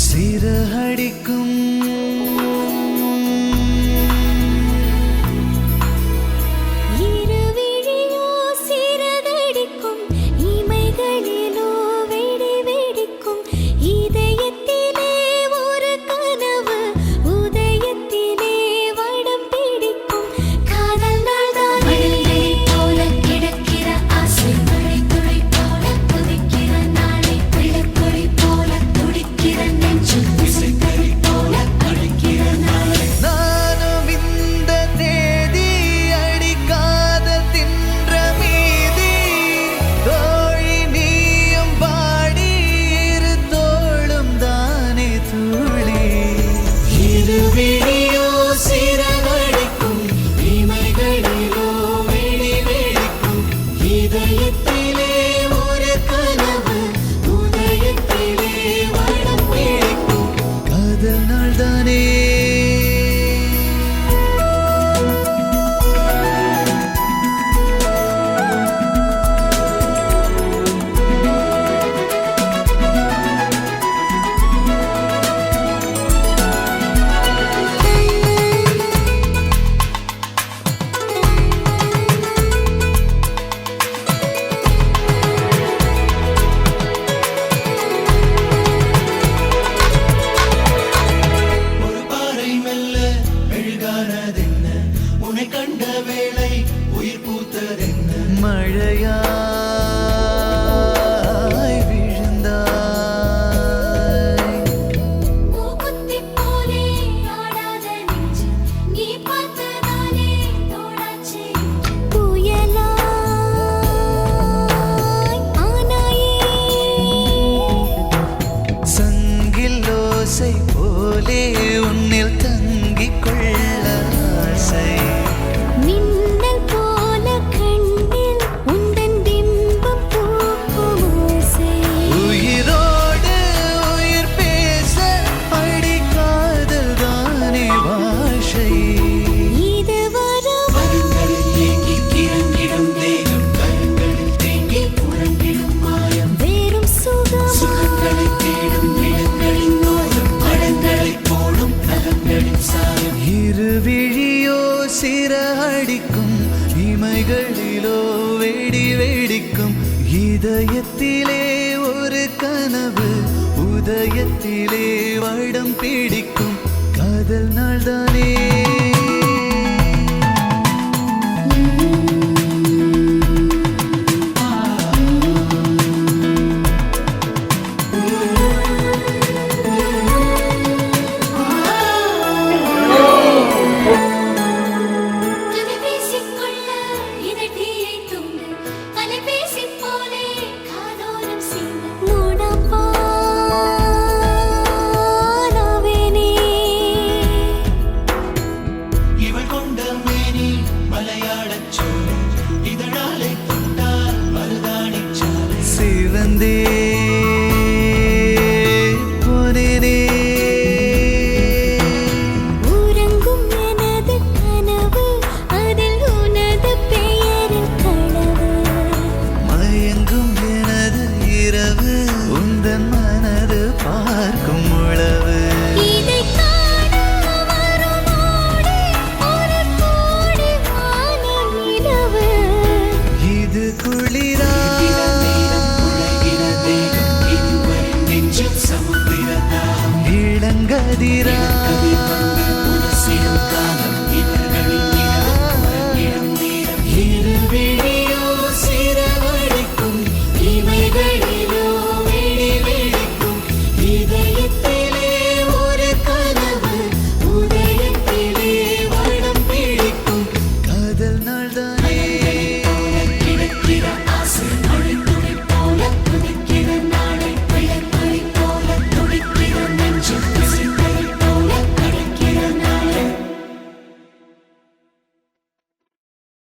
சிறகடிக்கும் இருவிழியோ சிறகடிக்கும் இமைகளிலோ வெடி வெடிக்கும் இதயத்திலே ஒரு கனவு உதயத்திலே வடம் பிடிக்கும் காதல் நாள்தான் மழலை போல கிடக்கிற ஆசை மழை துளி போல கொதிக்கிற நாளை பிள்ளைக்குழி போல துடிக்கிற நெஞ்சு விசைத்தறி போல அடிக்கிற நாளை நானும் இந்த தேதி அடிக்காத தின்ற மீதி தோழி நீயும் பாடி இரு தோளும் தானே தூளி இருவிழியோ சிறகடிக்கும் இமைகளிலோ வெடி வெடிக்கும் இதயத்திலே ஒரு கனவு உதயத்திலே வடம் பிடிக்கும் அதனால் தானே ஒரு பாறை மெல்ல மெழுகானதென்ன உன்னை கண்ட வேளை உயிர் பூத்ததென்ன மழையாய் விழுந்தாய் மூக்குத்தி போலே ஆடாத நெஞ்சு நீ பார்த்ததாலே தோடாச்சே புயலாய் ஆனாயே சங்கில் ஓசை போலே உன்னில் தங்கிக் கொள்ள ஆசை மின்னல் போல கண்ணில் உந்தன் பிம்பம் பூக்கும் ஓசை உயிரோடு உயிர் பேச அடிக்காதல் தானே பாஷை இது வரும் மரங்களில் ஏங்கி கிறங்கிடும் தேகம் கரங்களில் தேங்கி உறங்கிடும் மாயம் வேறும் சுகம் சுகங்களை தேடும் இடங்களின் நோயம் படங்களைப் போடும் நகங்களின் சாயம் இருவிழியோ சிறகடிக்கும் இமைகளிலோ வெடி வெடிக்கும் இதயத்திலே ஒரு கனவு உதயத்திலே வடம் பிடிக்கும் காதல் நாள்தானே கதை பேசிக்கொள்ள இதழியை தூண்டு அலைபேசி போலே காதோரம் சிந்து மூடப்பானவேனே இவள் கொண்ட மேனி மலையாளச் சோலை இதழாலை தொட்டால் மருதாணிச் சாலை சிவந்தே போனேனே உறங்கும் எனது கனவு அதில் உனது பெயரின் களவு மயங்கும் எனது இரவு உந்தன் மனது பார்க்கும் உளவு இதை காண வருமோடி ஒரு கோடி வானிலவு இது குளிரா இளங்கதிரா இருவிழியோ சிறகடிக்கும் இமைகளிலோ வெடி வெடிக்கும் இதய